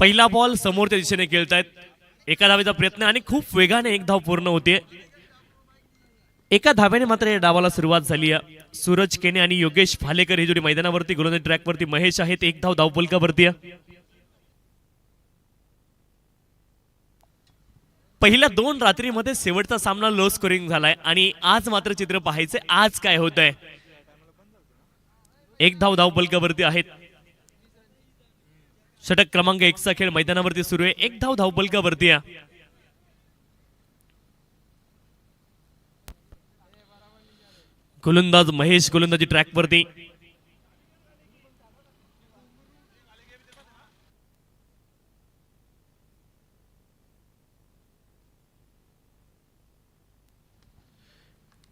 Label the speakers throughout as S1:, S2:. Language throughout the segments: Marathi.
S1: पहिला बॉल समोरच्या दिशेने खेळतायत. एका धावेचा प्रयत्न आणि खूप वेगाने एक धाव पूर्ण होते. एका धाव्याने मात्र या डावाला सुरुवात झाली आहे. सूरज केने आणि योगेश भालेकर ही जोडी मैदानावरती, गोलंदाजी ट्रॅकवरती महेश आहेत. एक धाव धावफलकावरती. पहिल्या 2 रात्रीमध्ये शेवटचा सामना लो स्कोरिंग झालाय आणि आज मात्र चित्र पाहायचंय आज काय होत आहे. एक धाव धावफलकावरती आहेत. षटक क्रमांक 1 चा खेळ मैदानावरती सुरू आहे. एक धाव धावफलकावरती आहे. गोलंदाज महेश गोलंदाजी ट्रॅकवरती.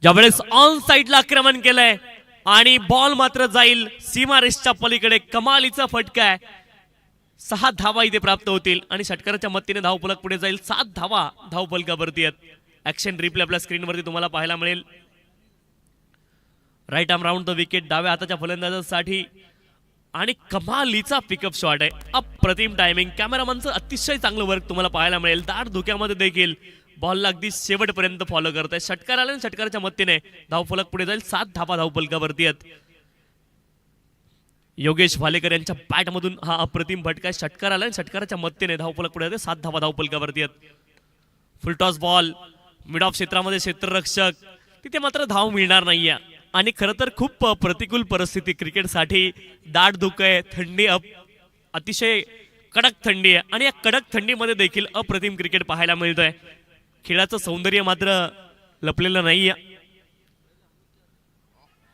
S1: ज्यावेळेस ऑन साइडला आक्रमण केलंय आणि बॉल मात्र जाईल सीमारेषच्या पलीकडे. कमालीचा फटका आहे. 6 धावा इथे प्राप्त होतील आणि षटकाराच्या मदतीने धावफलक पुढे जाईल. 7 धावा धावफलकावरती आहेत. ऍक्शन रिप्ले आपल्या स्क्रीनवरती तुम्हाला पाहायला मिळेल. Right arm round the wicket डाव्या हाताच्या फलंदाजासाठी आणि कमालीचा पिकअप शॉट आहे. अप्रतिम टायमिंग. कॅमेरामॅनचं अतिशय चांगलं वर्क तुम्हाला पाहायला मिळेल. दाट धुक्यामध्ये देखील बॉलला अगदी शेवटपर्यंत फॉलो करत आहे. षटकार आला आणि षटकाराच्या मदतीने धावफलक पुढे जाईल. 7 धावा धावफलकावरती आहेत. योगेश भालेकर यांच्या बॅटमधून हा अप्रतिम फटका. षटकार आला आणि षटकाराच्या मदतीने धावफलक पुढे जाते. 7 धावा धावफलकावरती आहेत. फुलटॉस बॉल मिड ऑफ क्षेत्रामध्ये क्षेत्ररक्षक, तिथे मात्र धाव मिळणार नाहीये. आणि खरं तर खूप प्रतिकूल परिस्थिती क्रिकेटसाठी. दाट धुकं आहे, थंडी अतिशय कडक थंडी आहे आणि या कडक थंडीमध्ये देखील अप्रतिम क्रिकेट पाहायला मिळतंय. खेळाचं सौंदर्य मात्र लपलेलं नाहीये.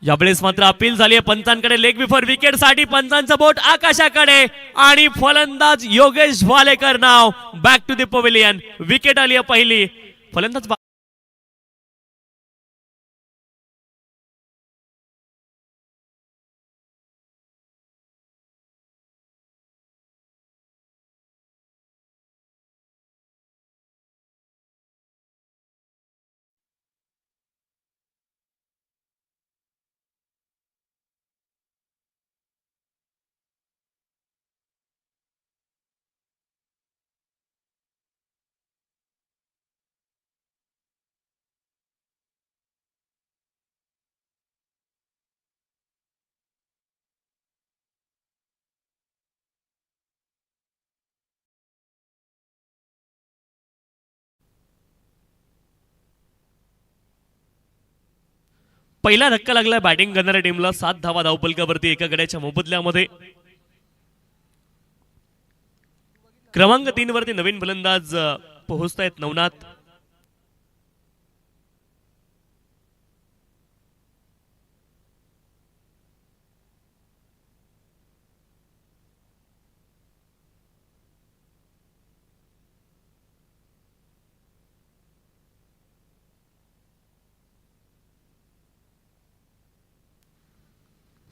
S1: यावेळेस मात्र अपील झाली आहे पंचांकडे. लेग बिफोर विकेट साठी पंचांचं बोट आकाशाकडे आणि फलंदाज योगेश भालेकर नाव back to the pavilion. Wicket आली आहे पहिली. फलंदाज पहिला धक्का लागला बॅटिंग करणाऱ्या टीमला. 7 धावा धावफलकावरती एका गड्याच्या मोबदल्यामध्ये. क्रमांक 3 वरती नवीन फलंदाज पोहोचतायत Navnath.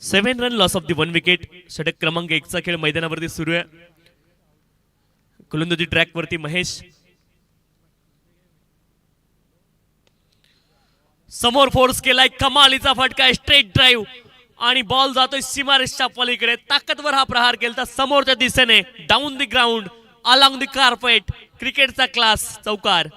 S1: Seven run loss of the 1 wicket. षटक क्रमांक 1 चा खेळ मैदानावरती सुरू आहे. गोलंदाजी ट्रॅक वरती महेश. समोर फोर्स केलाय. कमालीचा फटका. स्ट्रेट ड्राईव्ह आणि बॉल जातोय सीमारेषच्या पलीकडे. ताकदवर हा प्रहार केला समोरच्या दिशेने. Down the ground along the carpet. क्रिकेटचा क्लास. चौकार.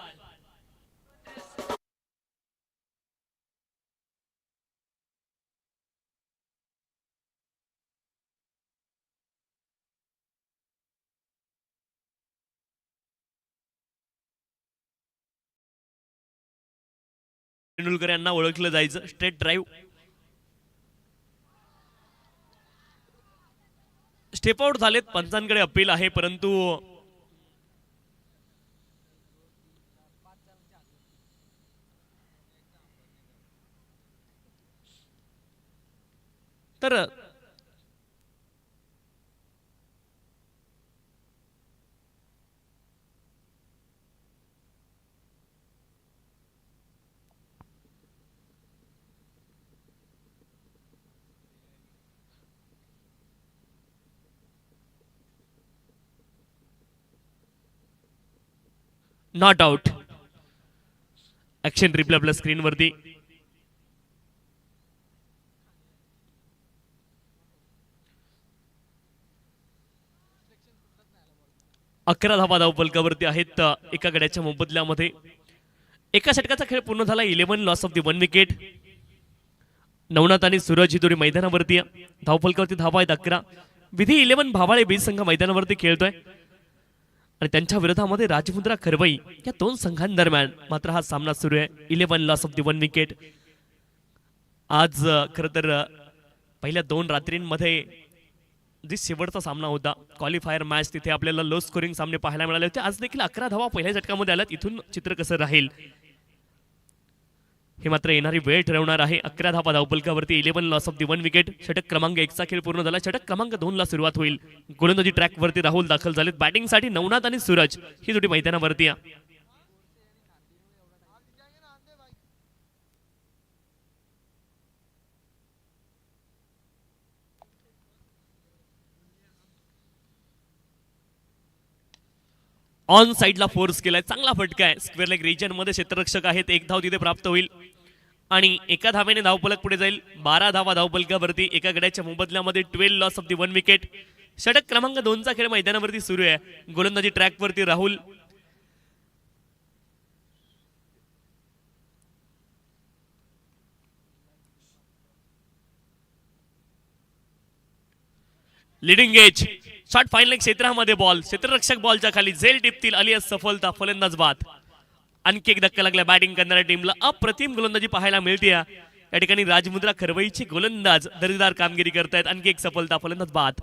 S1: तेंडुलकर यांना ओळखलं जायचं. Straight drive. स्टेप आउट झालेत. पंचांकडे अपील आहे परंतु तर नॉट आउट. ऍक्शन रिप्ले आपल्या स्क्रीनवरती. 11 धावा धावफलकावरती आहेत एका गड्याच्या मोबदल्यामध्ये. एका षटकाचा खेळ पूर्ण झाला. 11 loss of the 1 wicket. Navnath आणि सूरज ही जोडी मैदानावरती आहे. धावफलकावरती धावा आहेत 11. विधी 11 भावाळे बीज संघ मैदानावरती खेळतोय आणि त्यांच्या विरोधामध्ये राजमुद्रा खरवई या दोन संघांदरम्यान मात्र हा सामना सुरू आहे. 11 लॉस ऑफ दी 1 विकेट. आज खरं तर पहिल्या 2 रात्रींमध्ये जी शेवटचा सामना होता क्वालिफायर मॅच, तिथे आपल्याला लो स्कोरिंग सामने पाहायला मिळाले होते. आज देखील 11 धावा पहिल्या षटकामध्ये आल्यात. इथून चित्र कसं राहील हे मात्र येणारी वेळ ठरवणार आहे. 11 धावा धावफलकावरती 11 लॉस ऑफ दी 1 विकेट. षटक क्रमांक 1 चा खेळ पूर्ण झाला. षटक क्रमांक 2 ला सुरुवात होईल. गोलंदाजी ट्रॅकवरती राहुल दाखल झालेत. बॅटिंगसाठी नवनाथ आणि सूरज ही जोडी मैदानावरती आहे. ऑन साइडला फोर्स केलाय. चांगला फटका आहे. स्क्वेअर लेग रिजन मध्ये क्षेत्ररक्षक आहेत. 1 धाव तिथे प्राप्त होईल आणि एका धावेने धावफलक पुढे जाईल. 12 धावा धावफलकावरती एका गड्याच्या मोबदल्यामध्ये 12 लॉस ऑफ दी 1 विकेट. षटक क्रमांक 2 चा खेळ मैदानावरती सुरू आहे. गोलंदाजी ट्रॅकवरती Rahul. Leading edge shot final क्षेत्रामध्ये बॉल. क्षेत्ररक्षक बॉलच्या खाली झेल टिपतील. अलियास सफलता. फलंदाज बाद. आणखी एक धक्का लागला बॅटिंग करणाऱ्या टीमला. अप्रतिम गोलंदाजी पाहायला मिळते. या ठिकाणी राजमुद्रा खरवईची गोलंदाज दर्जेदार कामगिरी करतायत. आणखी एक सफलता. फलंदाज बाद.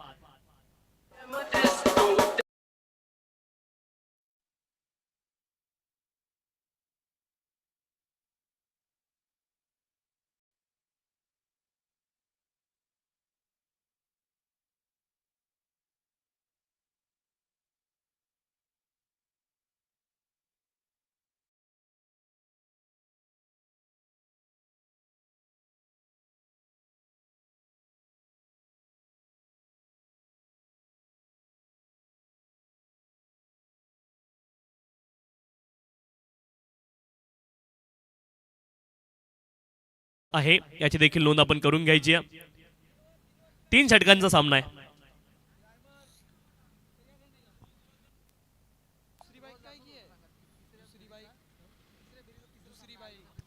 S1: आहे याची देखील नोंद आपण करून घ्यायची आहे. 3 षटकांचा सामना आहे.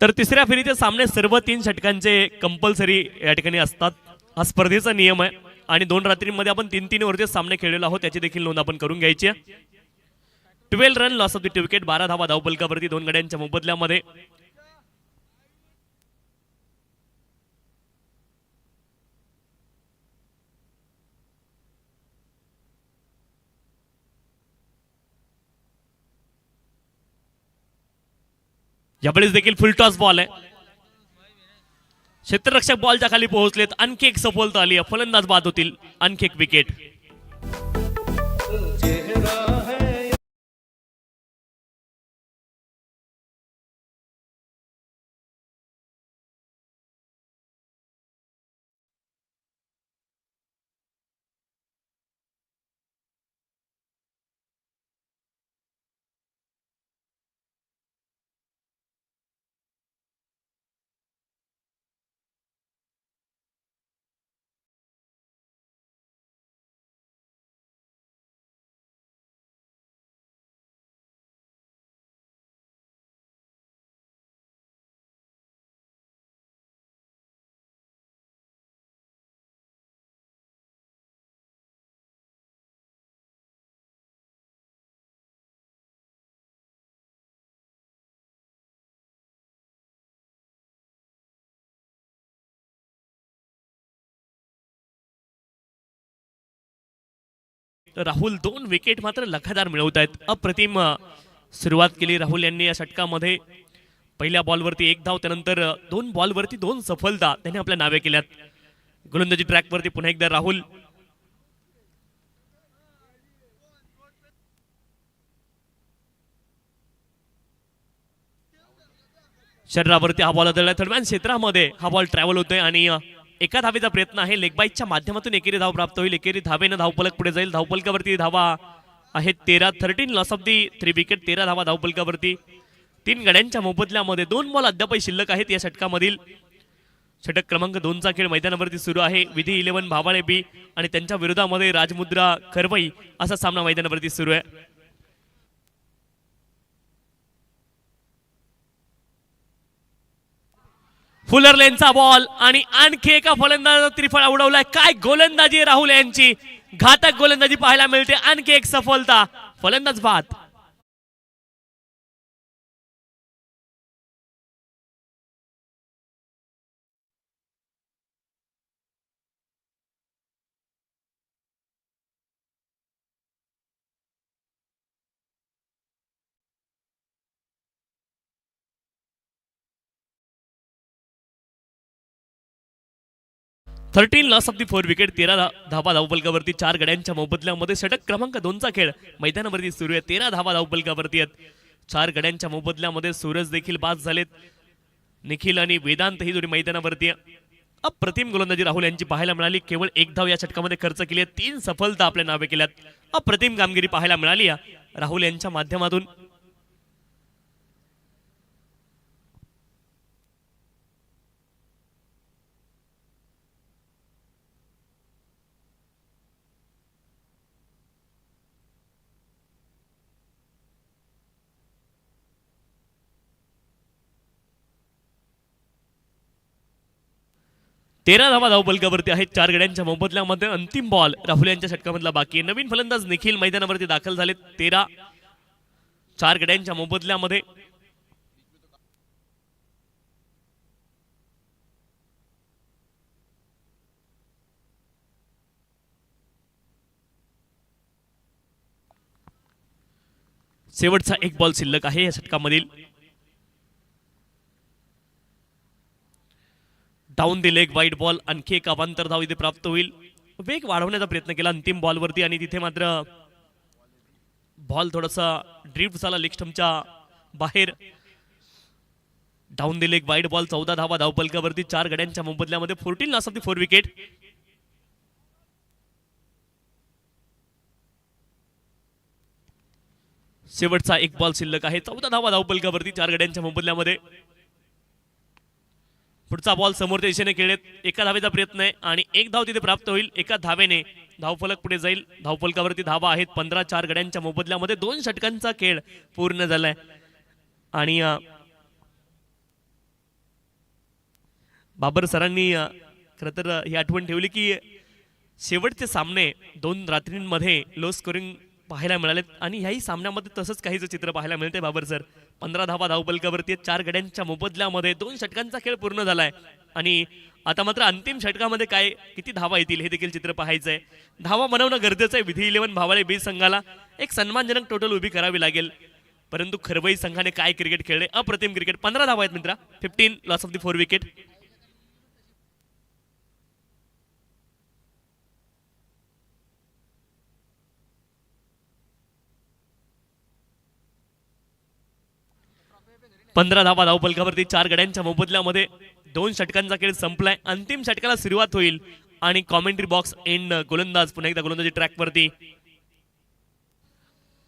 S1: तर तिसऱ्या फेरीचे सामने सर्व 3 षटकांचे कंपल्सरी या ठिकाणी असतात. हा स्पर्धेचा नियम आहे आणि 2 रात्रींमध्ये आपण 3-3 ओव्हरचे सामने खेळलेलो आहोत. त्याची देखील नोंद आपण करून घ्यायची आहे. 12 run loss of the 2 wicket. 12 धावा धावफलकावरती 2 गड्यांच्या मोबदल्यामध्ये. यावेळेस देखील फुल टॉस बॉल आहे. क्षेत्ररक्षक बॉलच्या खाली पोहोचलेत. आणखी एक सफलता आली. फलंदाज बाद होतील. आणखी एक विकेट. राहुल 2 विकेट मात्र लगातार मिळवत आहेत. अप्रतिम सुरुवात केली राहुल यांनी या षटकामध्ये. पहिल्या बॉलवरती 1 धाव, त्यानंतर 2 बॉलवरती 2 सफलता त्यांनी आपल्या नावे केल्यात. गोलंदाजी ट्रॅकवरती पुन्हा एकदा राहुल. शरीरावरती हा बॉल आदळला. दरम्यान क्षेत्रामध्ये हा बॉल ट्रॅव्हल होतोय आणि एका धावेचा प्रयत्न आहे. लेग बाईकच्या माध्यमातून एकेरी धाव प्राप्त होईल. एकेरी धावेनं धावफलक पुढे जाईल. धावफलकावरती धावा आहेत 13 लॉस ऑफ दी 3 विकेट. 13 धावा धावफलकावरती 3 गड्यांच्या मोबदल्यामध्ये. 2 बॉल अद्यापही शिल्लक आहेत या षटकामधील. षटक क्रमांक 2 चा खेळ मैदानावरती सुरू आहे. विधी 11 भावाळे बी आणि त्यांच्या विरोधामध्ये राजमुद्रा खरवई असा सामना मैदानावरती सुरू आहे. फुलर लेनचा बॉल आणि आणखी एका फलंदाजाचा त्रिफळा उडवलाय. काय गोलंदाजी आहे राहुल यांची, घातक गोलंदाजी पाहायला मिळते. आणखी एक सफलता, फलंदाज बाद. Thirteen loss of the 4 wicket. 13 धावा धावफलकावरती 4 गड्यांच्या मोबदल्यामध्ये. षटक क्रमांक 2चा खेळ मैदानावरती सुरू आहे. 13 धावा धावफलकावरती आहेत. 4 गड्यांच्या मोबदल्यामध्ये सूरज देखील बाद झालेत. निखिल आणि वेदांत ही जोडी मैदानावरती आहे. अप्रतिम गोलंदाजी राहुल यांची पाहायला मिळाली. केवळ 1 धाव या षटकामध्ये खर्च केली आहे. 3 सफलता आपल्या नावे केल्यात. अप्रतिम कामगिरी पाहायला मिळाली राहुल यांच्या माध्यमातून. तेरा धावा धावफलकावरती आहेत. 4 गड्यांच्या मोबदल्यामध्ये. अंतिम बॉल राहुल यांच्या षटकामधला बाकी आहे. नवीन फलंदाज निखिल मैदानावरती दाखल झाले. 13 4 गड्यांच्या मोबदल्यामध्ये. शेवटचा एक बॉल शिल्लक आहे या षटकामधील. Down the leg wide ball. आणखी एक अवांतर धाव इथे प्राप्त होईल. वेग वाढवण्याचा प्रयत्न केला अंतिम बॉलवरती आणि तिथे मात्र बॉल थोडासा ड्रिफ्ट झाला लेग स्टंपच्या बाहेर. Down the leg wide ball. 14 धावा धावफलकावरती 4 गड्यांच्या मोबदल्यामध्ये. 14 लॉस ऑफ दी 4 विकेट. शेवटचा एक बॉल शिल्लक आहे. 14 धावा धावफलकावरती 4 गड्यांच्या मोबदल्यामध्ये. पुढचा बॉल समोरच्या दिशेने खेळत. एका धावेचा प्रयत्न आहे आणि 1 धाव तिथे प्राप्त होईल. एका धावेने धावफलक पुढे जाईल. धावफलकावरती धावा आहेत 15 4 गड्यांच्या मोबदल्यामध्ये. 2 षटकांचा खेळ पूर्ण झालाय आणि बाबर सरांनी खरं तर ही आठवण ठेवली की शेवटचे सामने 2 रात्रींमध्ये लो स्कोरिंग पाहायला मिळालेत आणि ह्याही सामन्यामध्ये तसंच काहीच चित्र पाहायला मिळते. बाबर सर 15 धावा धावफलकावरती 4 गड्यांच्या मोबदल्यामध्ये. 2 षटकांचा खेळ पूर्ण झालाय आणि आता मात्र अंतिम षटकामध्ये काय किती धावा येतील हे देखील चित्र पाहायचंय. धावा बनवणं गरजेचं आहे. विधी 11 भावाळे बी संघाला एक सन्मानजनक टोटल उभी करावी लागेल. परंतु खरवई संघाने काय क्रिकेट खेळले, अप्रतिम क्रिकेट. 15 धावा आहेत मित्रा. 15 लॉस ऑफ दी 4 विकेट. पंधरा धावा धावफलकावरती 4 गड्यांच्या मोबदल्यामध्ये. 2 षटकांचा खेळ संपलाय. अंतिम षटकाला सुरुवात होईल आणि कॉमेंट्री बॉक्स एंड गोलंदाज पुन्हा एकदा गोलंदाजी ट्रॅकवरती.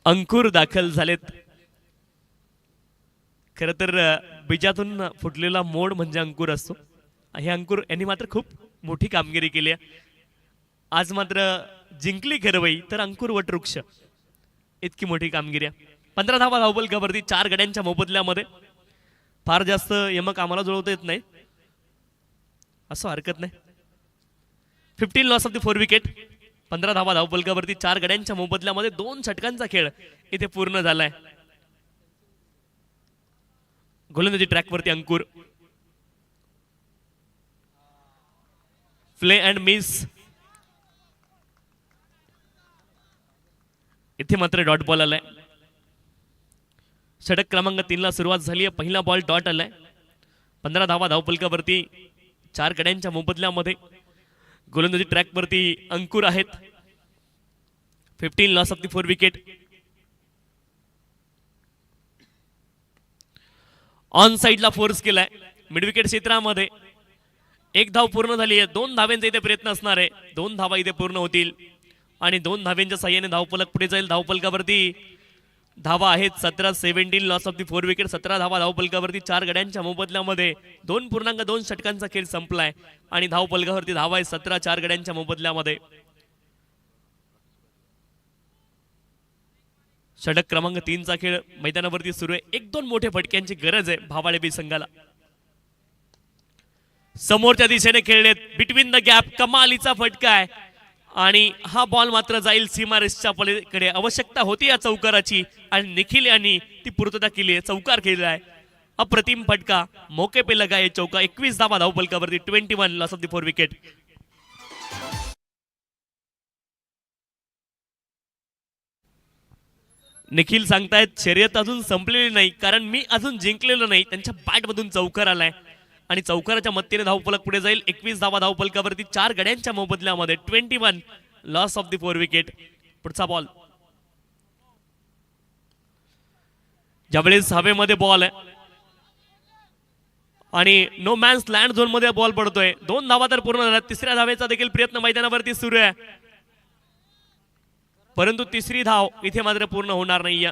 S1: अंकुर दाखल झालेत. खरं तर बीजातून फुटलेला मोड म्हणजे अंकुर असतो. हे अंकुर यांनी मात्र खूप मोठी कामगिरी केली आहे. आज मात्र जिंकली खरवई तर अंकुर वटवृक्ष, इतकी मोठी कामगिरी आहे. 15 धावा धावफलकावरती 4 गड्यांच्या मोबदल्यामध्ये. फार जास्त यमक आम्हाला जुळवता येत नाही, असं हरकत नाही. 15 लॉस ऑफ दी 4 विकेट. 15 धावा धावफलकावरती 4 गड्यांच्या मोबदल्यामध्ये. 2 षटकांचा खेळ इथे पूर्ण झालाय. गोलंदाजी ट्रॅकवरती अंकुर. Play and miss. इथे मात्र डॉट बॉल आलाय. षटक क्रमांक 3 ला सुरुवात झाली आहे. पहिला बॉल डॉट आलाय. 15 धावा धावफलकावरती 4 गड्यांच्या मोबदल्यामध्ये. गोलंदाजी ट्रॅकवरती अंकुर आहेत. 15 loss of the 4 wicket. On साइडला फोर्स केलाय मिड विकेट क्षेत्रामध्ये. 1 धाव पूर्ण झाली आहे. 2 धाव्यांचा इथे प्रयत्न असणार आहे. 2 धावा इथे पूर्ण होतील आणि 2 धाव्यांच्या साह्याने धावफलक पुढे जाईल. धावफलकावरती धावा आहेत 17. 17 लॉस ऑफ दी 4 विकेट. 17 धावा धावफलकावरती 4 गड्यांच्या मोबदल्यामध्ये. 2.2 षटकांचा खेळ संपलाय आणि धावफलकावरती धावा आहे 17. 4 गड्यांच्या मोबदल्यामध्ये. षटक क्रमांक 3 चा खेळ मैदानावरती सुरू आहे. 1-2 मोठे फटक्यांची गरज आहे भावाळे बी संघाला. समोरच्या दिशेने खेळलेत, बिटवीन द गॅप, कमालीचा फटका आहे आणि हा बॉल मात्र जाईल सीमारेषच्या पलीकडे. आवश्यकता होती या चौकाराची आणि निखिल यांनी ती पूर्तता केली आहे, चौकार केलेला आहे. अप्रतिम फटका, मौके पे लगा ये चौका. 21 धावा धावफलकावरती, 21 loss of the 4 wicket. Nikhil सांगतायत शर्यत अजून संपलेली नाही, कारण मी अजून जिंकलेलो नाही. त्यांच्या बॅटमधून चौकार आलाय आणि चौकाराच्या मदतीने धावफलक पुढे जाईल. 21 धावा धावफलकावरती 4 गड्यांच्या मोबदल्यामध्ये. 21 लॉस ऑफ द 4 विकेट. पुढचा बॉल, ज्यावेळेस हवेमध्ये बॉल आहे आणि नो मॅन्स लँड झोन मध्ये बॉल पडतोय. 2 धावा तर पूर्ण झाल्या. तिसऱ्या धावेचा देखील प्रयत्न मैदानावरती सुरू आहे, परंतु तिसरी धाव इथे मात्र पूर्ण होणार नाहीये.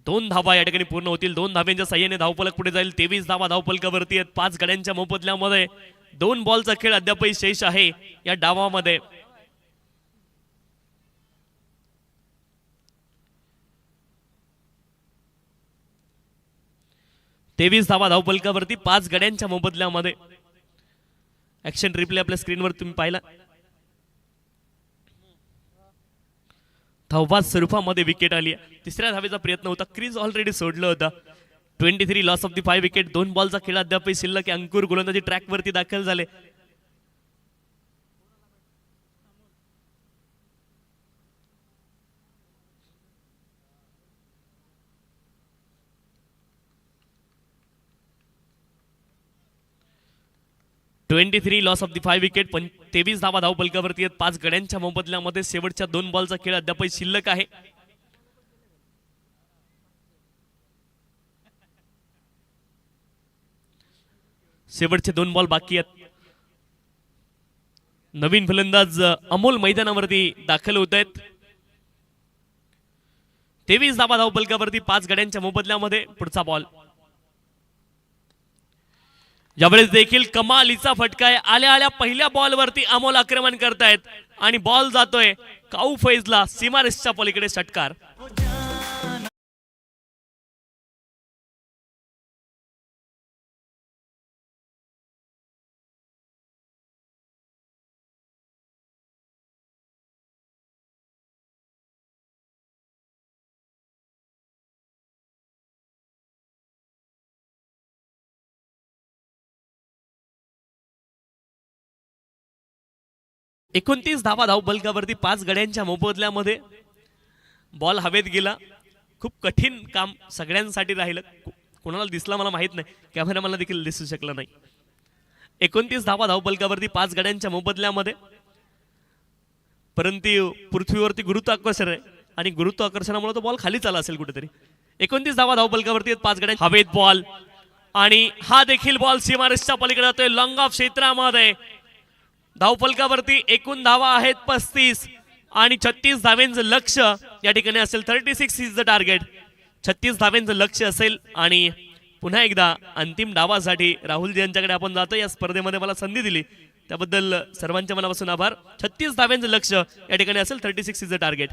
S1: 2 धावा या ठिकाणी पूर्ण होतील. 2 धाव्यांच्या साह्याने धावफलक पुढे जाईल. 23 धावा धावफलकावरती आहेत. 5 गड्यांच्या मोबदल्यामध्ये 2 बॉलचा खेळ अद्यापही शेष आहे या डावामध्ये. तेवीस धावा धावफलकावरती 5 गड्यांच्या मोबदल्यामध्ये. ऍक्शन रिप्ले आपल्या स्क्रीनवर तुम्ही पाहिला. धावबाद स्वरूपामध्ये विकेट आली. तिसऱ्या धावेचा प्रयत्न होता, क्रीज ऑलरेडी सोडलं होतं. 23 लॉस ऑफ द 5 विकेट. 2 बॉलचा खेळ अद्याप शिल्लक. अंकुर गोलंदाजी ट्रॅक वरती दाखल झाले. Loss of the 5 wicket. 23 धावा धावफलकावरती आहेत. 5 गड्यांच्या मोबदल्यामध्ये. शेवटच्या 2 बॉलचा खेळ अद्याप शिल्लक आहे. शेवटचे 2 बॉल बाकी आहेत. नवीन फलंदाज अमोल मैदानावरती दाखल होत आहेत. 23 धावा धावफलकावरती 5 गड्यांच्या मोबदल्यामध्ये. पुढचा बॉल, यावेळेस देखील कमालीचा फटका आहे. आल्या आल्या पहिल्या बॉलवरती अमोल आक्रमण करतायत आणि बॉल जातोय काऊ फैजला सीमारेषच्या पलीकडे. षटकार. एकोणतीस धावा धावफलकावरती 5 गड्यांच्या मोबदल्यामध्ये. बॉल हवेत गेला. खूप कठीण काम सगळ्यांसाठी राहिलं. कोणाला दिसला मला माहित नाही, कॅमेरा मला देखील दिसू शकला नाही. 29 धावा धावफलकावरती 5 गड्यांच्या मोबदल्यामध्ये. परंतु पृथ्वीवरती गुरुत्वाकर्षण आहे आणि गुरुत्वाकर्षणामुळे तो बॉल खाली चालला असेल कुठेतरी. 29 धावा धावफलकावरती 5 गड्या. हवेत बॉल आणि हा देखील बॉल सीमारेषच्या पलीकडे जातोय. लॉंग ऑफ क्षेत्रामध्ये. धावफलकावरती एकूण धावा आहेत 35 आणि 36 धाव्यांचं लक्ष या ठिकाणी असेल. 36 इज द टार्गेट. 36 धाव्यांचं लक्ष असेल आणि पुन्हा एकदा अंतिम डावासाठी राहुलजी यांच्याकडे आपण जातो. या स्पर्धेमध्ये मला संधी दिली त्याबद्दल सर्वांच्या मनापासून आभार. 36 धाव्यांचं लक्ष या ठिकाणी असेल. 36 is the target.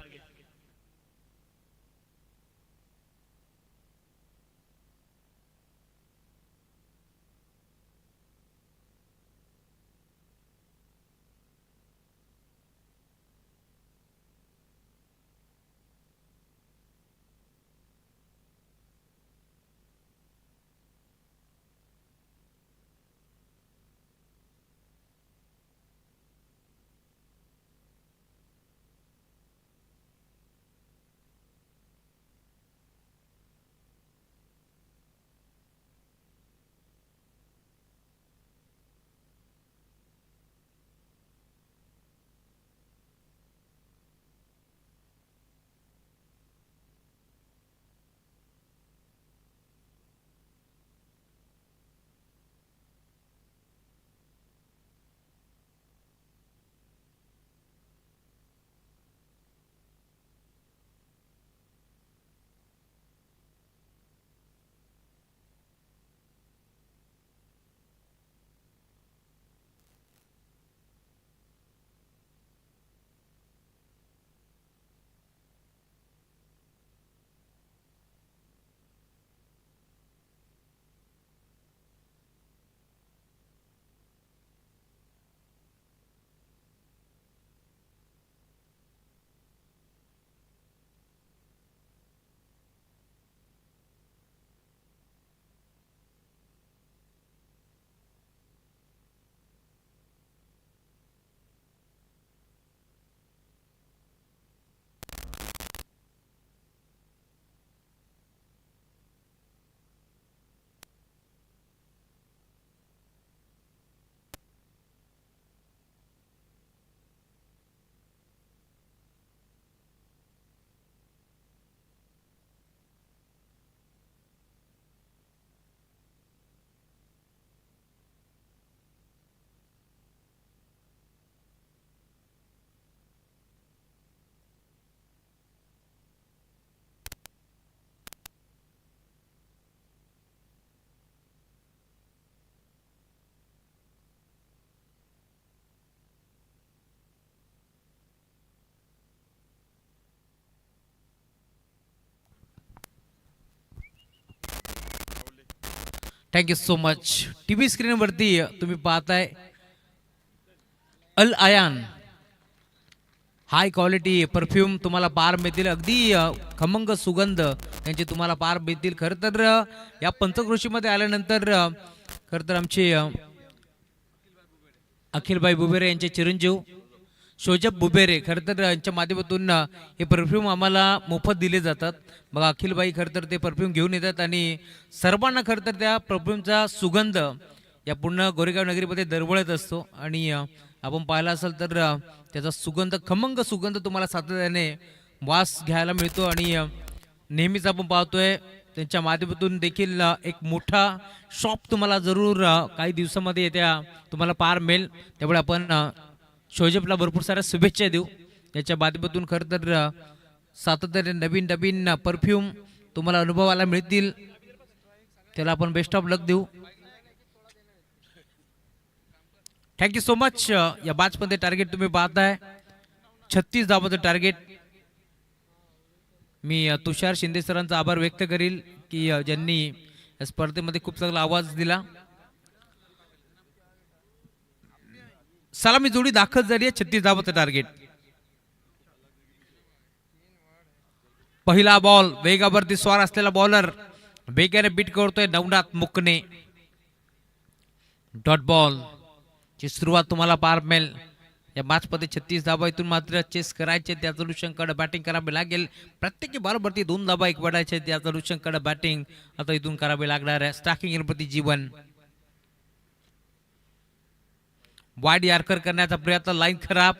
S2: Thank you so much. TV स्क्रीनवरती तुम्ही पाहताय Al Ayan high quality perfume तुम्हाला पार मिळतील. अगदी खमंग सुगंध यांचे तुम्हाला पार मिळतील. खरं तर या पंचक्रोशीमध्ये आल्यानंतर खरं तर आमचे अखिलभाई बुबेरे यांचे चिरंजीव शोजब बुबेरे खरं तर यांच्या माध्यमातून हे परफ्यूम आम्हाला मोफत दिले जातात. मग अखिलबाई खरं तर ते परफ्यूम घेऊन येतात आणि सर्वांना खरं तर त्या परफ्यूमचा सुगंध या पूर्ण गोरेगाव नगरीमध्ये दरवळत असतो. आणि आपण पाहिलं असेल तर त्याचा सुगंध खमंग सुगंध तुम्हाला सातत्याने वास घ्यायला मिळतो. आणि नेहमीच आपण पाहतोय त्यांच्या माध्यमातून देखील एक मोठा शॉप तुम्हाला जरूर काही दिवसामध्ये त्या तुम्हाला पार मिळेल. त्यामुळे आपण शोजबला भरपूर साऱ्या शुभेच्छा देऊ. याच्या माध्यमातून खरं तर सातत्याने नवीन नवीन परफ्यूम तुम्हाला अनुभवायला मिळतील. त्याला आपण बेस्ट ऑफ लक देऊ. Thank you so much. या बॅचमध्ये टार्गेट तुम्ही पाहताय 36 धावांचं टार्गेट. मी तुषार शिंदे सरांचा आभार व्यक्त करील की ज्यांनी या स्पर्धेमध्ये खूप चांगला आवाज दिला. सलामी जोडी दाखल झाली आहे. 36 धावांचं टार्गेट. पहिला बॉल वेगावरती स्वार असलेला बॉलर वेगाने बीट करतोय नवनाथ मुकणे. डॉट बॉल ची सुरुवात तुम्हाला पार मिळेल. या मॅच मध्ये 36 धाबा इथून मात्र चेस करायचे. त्या सोल्युशनकडे बॅटिंग करावी लागेल. प्रत्येकी बॉलवरती 2 धाबा एक पडायचे. त्या सोल्युशनकडे बॅटिंग आता इथून करावी लागणार आहे. स्टॅकिंग प्रति जीवन वाईड यार्कर करण्याचा प्रयत्न. लाईन खराब.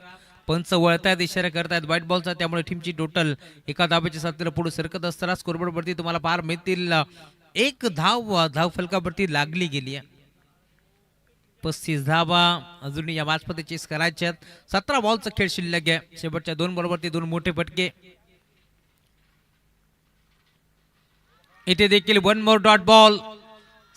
S2: पंच वळतायत इशारा करतायत व्हाईट बॉलचा. त्यामुळे टीमची टोटल एका धाब्याच्या साथीला पुढे सरकत असताना स्कोरबोर्ड वरती तुम्हाला पार मिळतील. एक धाव फलकावरती लागली गेली आहे. 35 धावा अजून या मॅच मध्ये चेस करायच्यात. 17 बॉलचा खेळ शिल्लक आहे. शेवटच्या 2 बॉलवरती 2 मोठे फटके. इथे देखील 1 मोर डॉट बॉल.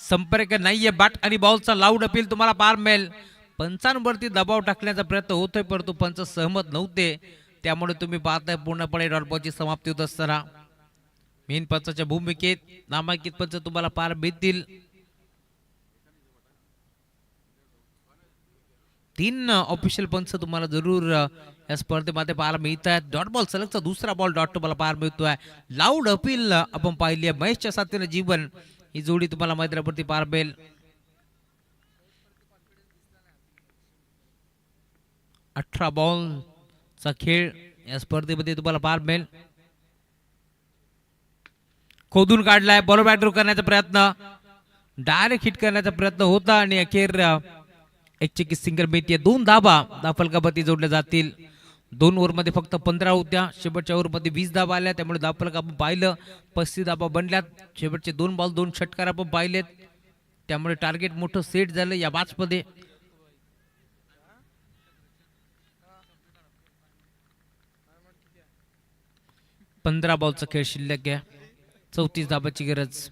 S2: संपर्क नाहीये बॅट आणि बॉलचा लाऊड अपील तुम्हाला पार मिळेल. पंचांवरती दबाव टाकण्याचा प्रयत्न होतोय परंतु पंच सहमत नव्हते. त्यामुळे तुम्ही पाहताय पूर्णपणे डॉट बॉलची समाप्ती होत असताना मेन पंचाच्या भूमिकेत नामांकित पंच तुम्हाला पार मिळतील. 3 ऑफिशियल पंच तुम्हाला जरूर या स्पर्धेमध्ये पाहायला मिळत आहेत. डॉट बॉल सलगचा दुसरा बॉल डॉट तुम्हाला पार मिळतोय. लाऊड अपील आपण पाहिली आहे. महेशच्या साथीने जीवन ही जोडी तुम्हाला मैदानावरती पार मिळेल. 18 बॉलचा खेळ या स्पर्धेमध्ये तुम्हाला पार मिळेल. खोदून काढलाय. बॉल बॅटर करण्याचा प्रयत्न. डायरेक्ट हिट करण्याचा प्रयत्न होता आणि अखेर एक चेकी सिंगल मिळते. 2 धाबा फलकावरती जोडल्या जातील. 2 ओव्हरमध्ये फक्त 15 होत्या. शेवटच्या ओव्हरमध्ये 20 धाबा आल्या. त्यामुळे धावफलक आपण पाहिलं 35 धाबा बनल्यात. शेवटचे 2 बॉल 2 षटकार आपण पाहिलेत. त्यामुळे टार्गेट मोठं सेट झालं या मॅच मध्ये. पंधरा बॉलचा खेळ शिल्लक आहे. 34 धाबाची गरज.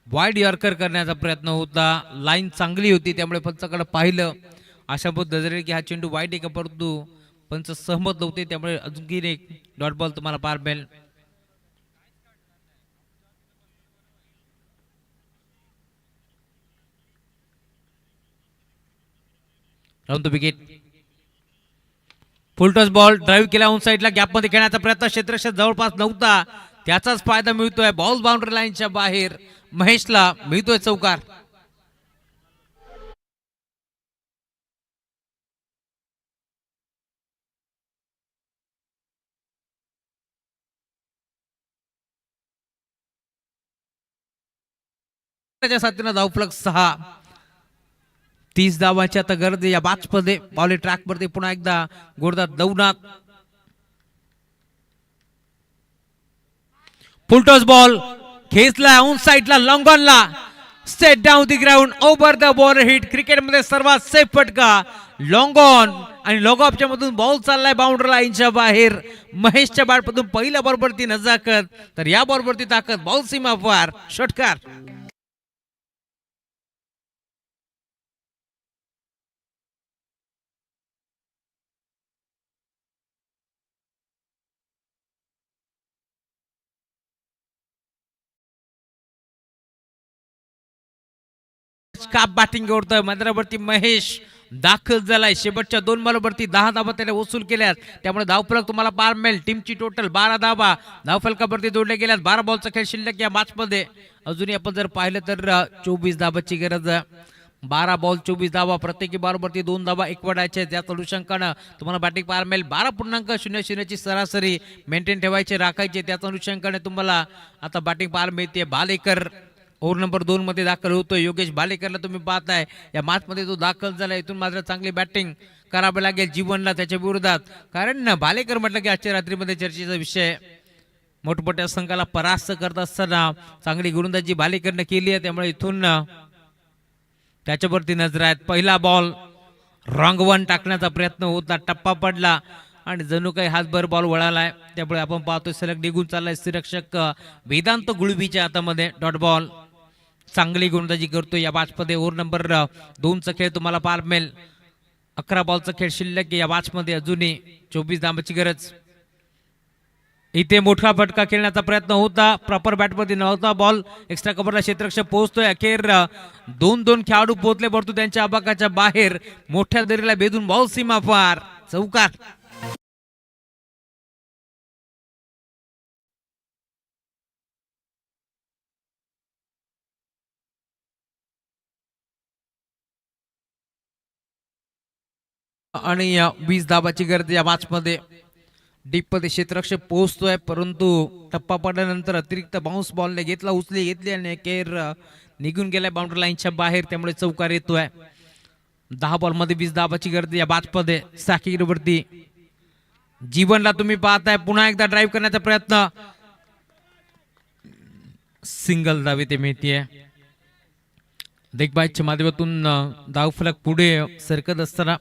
S2: वाईड यॉर्कर करण्याचा प्रयत्न होता. लाईन चांगली होती त्यामुळे पंचाकडे पाहिलं. अशा पद्धतीने की हा चेंडू वाईड आहे परंतु पंच सहमत नव्हते. त्यामुळे अजून एक डॉट बॉल तुम्हाला पार मिळेल. Round the wicket. Full toss ball drive केला ऑन साईडला. गॅप मध्ये खेळण्याचा प्रयत्न. क्षेत्ररक्षक जवळपास नव्हता. त्याचाच फायदा मिळतोय. बॉल बाउंड्री लाईनच्या बाहेर. महेशला मिळतोय चौकार. साथीनं धावफलक 6. 30 धावांची आता गरज या बॅच मध्ये. बॉल ट्रॅक वरती पुन्हा एकदा गोरदार नवनाथ. फुलटॉस बॉल खेचला ऑन साइडला लॉंग ऑनला. Straight down the ground over the ball hit. क्रिकेटमध्ये सर्वात सेफ फटका लॉंग ऑन आणि लॉग ऑफच्या मधून बॉल चाललाय बाउंड्री लाईनच्या बाहेर. महेशच्या बॅटमधून पहिल्या बॉलवरती नजाकत तर या बॉलवरती ताकद. बॉल सीमा पार षटकार. काप बॅटिंग करतोय. मैदानावरती महेश दाखल झालाय. शेवटच्या 2 बॉलवरती 10 धाबा त्याने वसूल केल्यात, त्यामुळे धावफलक तुम्हाला पार मिळेल. टीमची टोटल 12 धाबा धावफलकावरती जोडले गेल्यात. 12 बॉलचा खेळ शिल्लक या मॅच मध्ये. अजूनही आपण जर पाहिलं तर 24 धाबाची गरज आहे. 12 बॉल 24 धावा, प्रत्येकी बॉलवरती 2 धावा एकवटायचे. त्याच अनुषंगानं तुम्हाला बॅटिंग पाहायला मिळेल. 12.00 ची सरासरी मेंटेन ठेवायची राखायची. त्याच अनुषंगाने तुम्हाला आता बॅटिंग पाहायला मिळते. भालेकर ओव्हर नंबर 2 मध्ये दाखल होतोय. योगेश भालेकरला तुम्ही पाहताय या मॅच मध्ये तो दाखल झाला. इथून मात्र चांगली बॅटिंग करावी लागेल जीवनला त्याच्या विरोधात, कारण भालेकर म्हटलं की आजच्या रात्रीमध्ये चर्चेचा विषय. मोठमोठ्या संघाला परास्त करत असताना चांगली गोलंदाजी भालेकरनं केली आहे, त्यामुळे इथून त्याच्यावरती नजर आहेत. पहिला बॉल रॉंग वन टाकण्याचा प्रयत्न होता, टप्पा पडला आणि जणू काही हातभर बॉल वळालाय. त्यामुळे आपण पाहतोय सलग निघून चाललाय निरीक्षक वेदांत गुळवीच्या हातामध्ये. Dot ball. चांगली गोलंदाजी करतोय या मॅच मध्ये. ओव्हर नंबर 2 चा खेळ तुम्हाला पाहायला मिळेल. 11 बॉलचा खेळ शिल्लक या मॅच मध्ये. अजूनही 24 धाबाची गरज. इथे मोठा फटका खेळण्याचा प्रयत्न होता, प्रॉपर बॅटमध्ये नव्हता बॉल. एक्स्ट्रा कव्हरला क्षेत्ररक्षक पोहोचतोय. अखेर 2 खेळाडू पोहोचले, परंतु त्यांच्या आबाकाच्या बाहेर मोठ्या दरीला बेधून बॉल सीमा पार. चौकार. आणि 20 धाबाची गरज या मॅच मध्ये. डीप मध्ये क्षेत्ररक्षक पोहोचतोय, परंतु टप्पा पडल्यानंतर अतिरिक्त बाउन्स बॉलने घेतली आणि अखेर निघून गेलाय बाउंड्री लाईनच्या बाहेर. त्यामुळे चौकार येतोय. 10 बॉल मध्ये 20 धाबाची गरज या मॅच मध्ये. साकीरवरती जीवनला तुम्ही पाहताय, पुन्हा एकदा ड्राईव्ह करण्याचा प्रयत्न. सिंगल धाव ते मिळतीये. देखबाईच्या माध्यमातून धावफलक पुढे सरकत असताना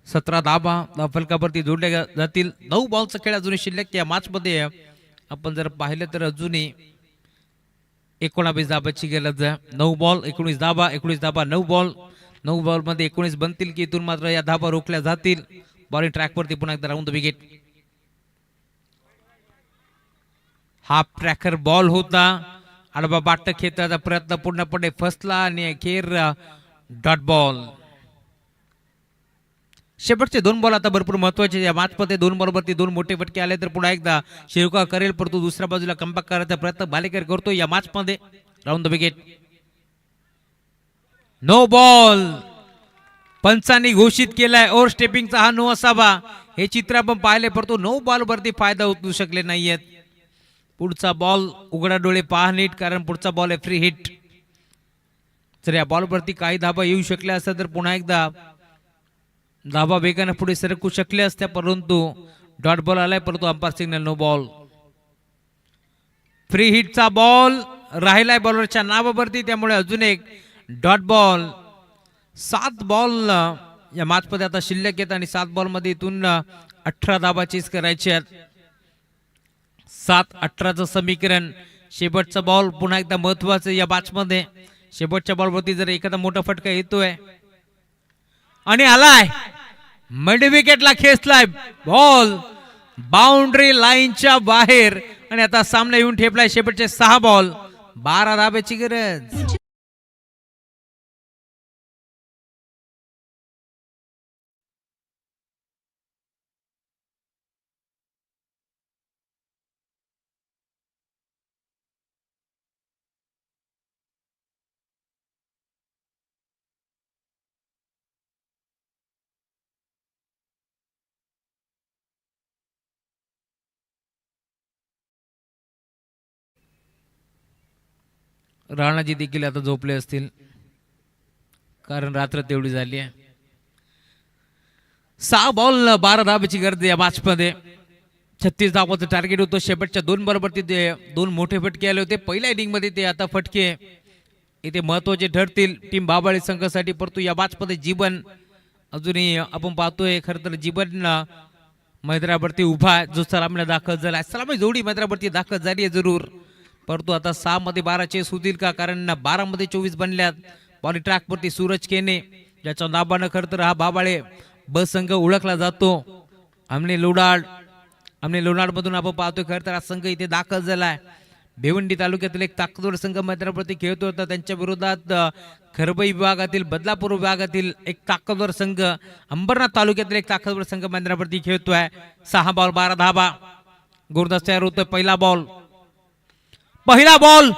S2: 17 धाबा धावफलकावरती जोडल्या जातील. 9 बॉलचा खेळ अजूनही शिल्लक या मॅच मध्ये. आपण जर पाहिलं तर अजूनही 19 धाबाची गरज आहे. 9 बॉल 19 धाबा, 19 धाबा 9 बॉल. 9 बॉल मध्ये 19 बनतील की इथून मात्र या धाबा रोखल्या जातील. बॉलिंग ट्रॅक वरती पुन्हा एकदा round the wicket. Half tracker ball होता. आडवा बाट खेळण्याचा प्रयत्न पूर्णपणे फसला आणि अखेर डॉट बॉल. शेवटचे 2 बॉल आता भरपूर महत्वाचे या मॅच मध्ये. 2 बॉलवरती 2 मोठे फटके आले तर पुन्हा एकदा शिरका करेल, परंतु दुसऱ्या बाजूला कमबॅक करायचा प्रयत्न भालेकर करतो या मॅच मध्ये. Round the wicket. No ball. पंचांनी घोषित केलाय ओव्हर स्टेपिंगचा हा नो असावा. हे चित्र आपण पाहिले, परंतु 9 बॉल वरती फायदा उचलू शकले नाहीयेत. पुढचा बॉल उघडा डोळे पहा नीट, कारण पुढचा बॉल आहे फ्री हिट. जर या बॉल वरती काही धाबा येऊ शकल्या असत्या तर पुन्हा एकदा धाबा वेगाने पुढे सरकू शकले असत्या, परंतु डॉट बॉल आलाय, परंतु umpire signal no ball. Free हिटचा बॉल राहिलाय बॉलरच्या नावावरती, त्यामुळे अजून एक डॉट बॉल. 7 बॉल या मॅच मध्ये आता शिल्लक आहेत आणि 7 बॉल मध्ये इथून 18 धाबाचीच करायची आहेत. 7-18चं समीकरण. शेवटचा बॉल पुन्हा एकदा महत्वाचं या मॅच मध्ये. शेवटच्या बॉलवरती जर एखादा मोठा फटका येतोय आणि आलाय, मिड विकेटला खेचलाय बॉल बाउंड्री लाईनच्या बाहेर आणि आता सामना येऊन ठेपलाय. शेवटचे 6 बॉल 12 धाब्याची गरज. राणाजी देखील आता झोपले असतील, कारण रात्र तेवढी झाली आहे. 6 बॉल 12 धाब्याची गरज या मॅच मध्ये. 36 धावांचं टार्गेट होतं. शेवटच्या 2 बॉलवरती 2 मोठे फटके आले होते पहिल्या इनिंग मध्ये. ते आता फटके इथे महत्वाचे ठरतील टीम बाबाळी संघासाठी. परंतु या मॅच मध्ये जीवन अजूनही आपण पाहतोय. खरं तर जीवन मैदानावरती उभा आहे, जो सलामीला दाखल झाला. सलामी जोडी मैदानावरती दाखल झाली आहे जरूर, परंतु आता 6 मध्ये 12 चेस होतील का, कारण 12 मध्ये 24 बनल्यात. बॉलिंग ट्रॅक वरती सूरज केने, ज्याच्या नावानं खरं तर हा बाबाळे ब संघ ओळखला जातो. आमने लोणाड मधून आपण पाहतोय. खरं तर हा संघ इथे दाखल झालाय. भिवंडी तालुक्यातील एक ताकदवर संघ मैदानावरती खेळतो होता. त्यांच्या विरोधात खरबई विभागातील बदलापूर विभागातील एक ताकदवर संघ, अंबरनाथ तालुक्यातील एक ताकदवर संघ मैदानावरती खेळतोय. 6 बॉल 12 धाबा. गुरुदास तयार होतोय. पहिला बॉल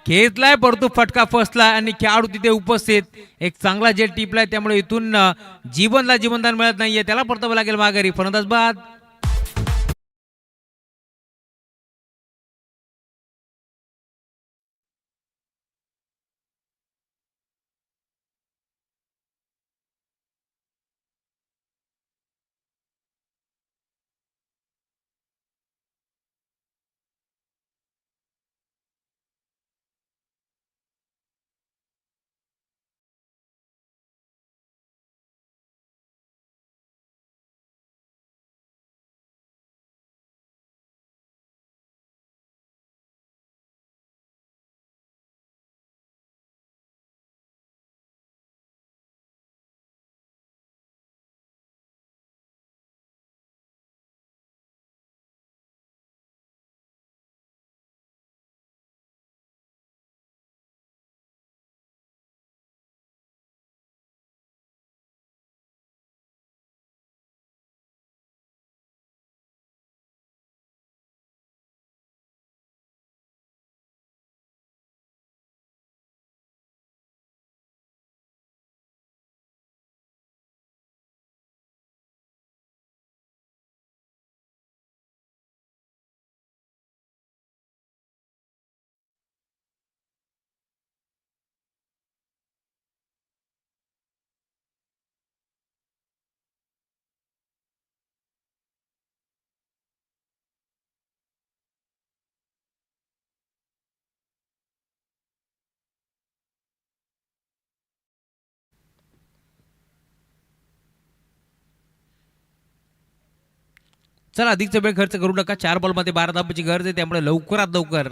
S2: खेचलाय परंतु फटका फसला आणि खेळाडू तिथे उपस्थित. एक चांगला जेल टिपलाय, त्यामुळे इथून जीवनदान मिळत नाहीये. त्याला परतावं लागेल माघारी. फलंदाज बाद. चला अधिकचा वेळ खर्च करू नका. 4 बॉलमध्ये 12 धाबांची गरज आहे, त्यामुळे लवकरात लवकर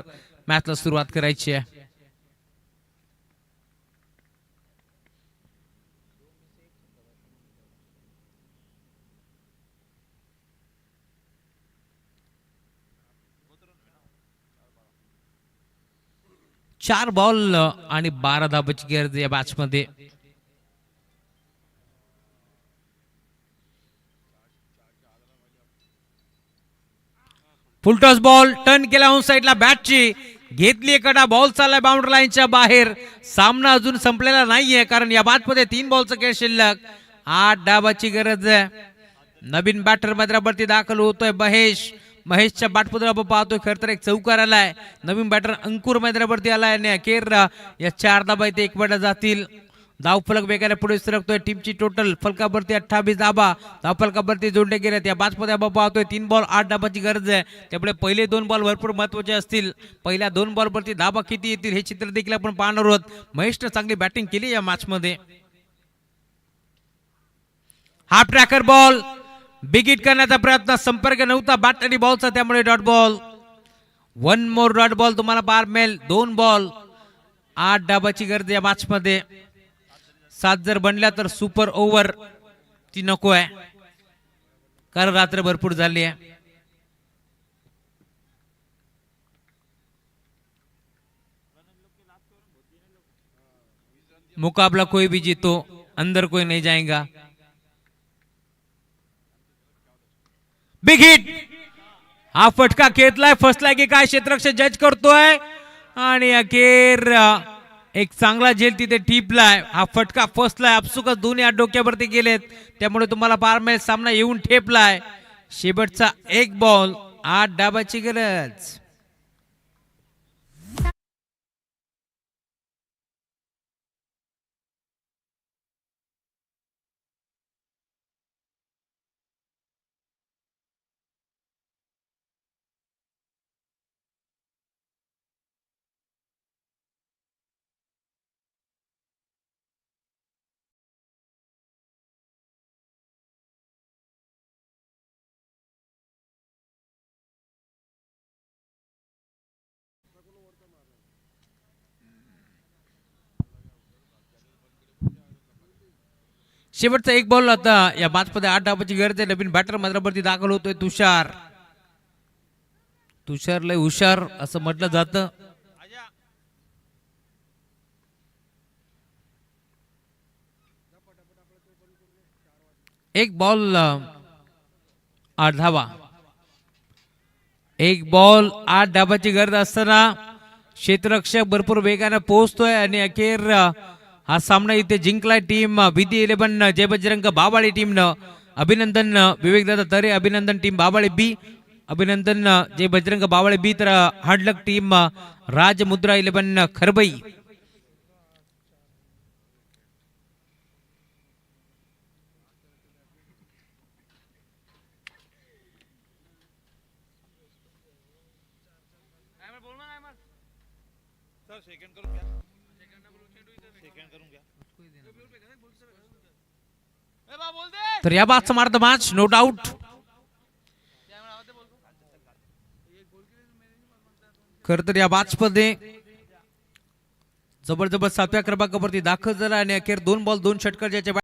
S2: मॅचला सुरुवात करायची आहे. चार बॉल आणि 12 धाबांची गरज या मॅच मध्ये. फुलटॉस बॉल टर्न केला ऑन साइडला. बॅटची घेतली कडा. बॉल चाललाय बाउंड्री लाईनच्या बाहेर. सामना अजून संपलेला नाहीये, कारण या बाद मध्ये 3 बॉलचा खेळ शिल्लक. 8 डाबाची गरज आहे. नवीन बॅटर मैदानावरती दाखल होतोय महेशच्या बॅटपदर आपण पाहतोय. खरं तर एक चौकार आलाय. नवीन बॅटर अंकुर मैदानावरती आलाय आणि अखेर या 4 धाबा इथे एकवटा जातील. धाव फलक वेगाने पुढे सरकतोय. टीमची टोटल फलकावरती 28 धाबा धाव फलकावरती जोडले गेलेत. या बाजमध्ये आपण पाहतोय 3 बॉल 8 धाबाची गरज आहे, त्यामुळे पहिले 2 बॉल भरपूर महत्वाचे असतील. पहिल्या 2 बॉल वरती धाबा किती येतील हे चित्र देखील आपण पाहणार आहोत. महेशने चांगली बॅटिंग केली या मॅच मध्ये. Half tracker ball big hit करण्याचा प्रयत्न, संपर्क नव्हता बॅट आणि बॉलचा, त्यामुळे डॉट बॉल. 1 मोर डॉट बॉल तुम्हाला पाहायला मिळेल. 2 बॉल 8 धाबाची गरज या मॅच मध्ये. 7 जर बनल्या तर सुपर ओव्हर ती नको आहे, कारण रात्र भरपूर झाली आहे. मुकाबला कोई भी जीतो अंदर कोई नहीं जाएगा. Big hit. हा फटका खेचलाय, फसलाय की काय क्षेत्ररक्षक जज करतोय आणि अखेर एक चांगला झेल तिथे टिपलाय. हा फटका फसलाय. आपसुकच दोन्ही हात डोक्यावरती गेलेत, त्यामुळे तुम्हाला पार सामना येऊन ठेपलाय. शेवटचा 1 बॉल 8 डाबाची गरज. शेवटचा 1 बॉल आता या मॅच मध्ये 8 डाबाची गरज आहे. नवीन बॅटर मैदानावरती दाखल होतोय तुषार. तुषार लय हुशार असं म्हटलं जातं. एक बॉल 8 धावा. एक बॉल 8 धाबाची गरज असताना क्षेत्ररक्षक भरपूर वेगाने पोहोचतोय आणि अखेर हा सामना इथे जिंकलाय टीम विधी 11 जय बजरंग बाबाळे टीमनं. अभिनंदन विवेकदादा तरे, अभिनंदन टीम बाबाळे बी, अभिनंदन जय बजरंग बाबाळे बी. तर हार्डलक टीम राजमुद्रा 11 खरबई. तर या बादचं मारतं मॅच नो डाऊट. खर तर या मॅचमध्ये जबरदस्त 7व्या क्रमांकावरती दाखल झाला आणि अखेर 2 बॉल 2 षटकार ज्याच्या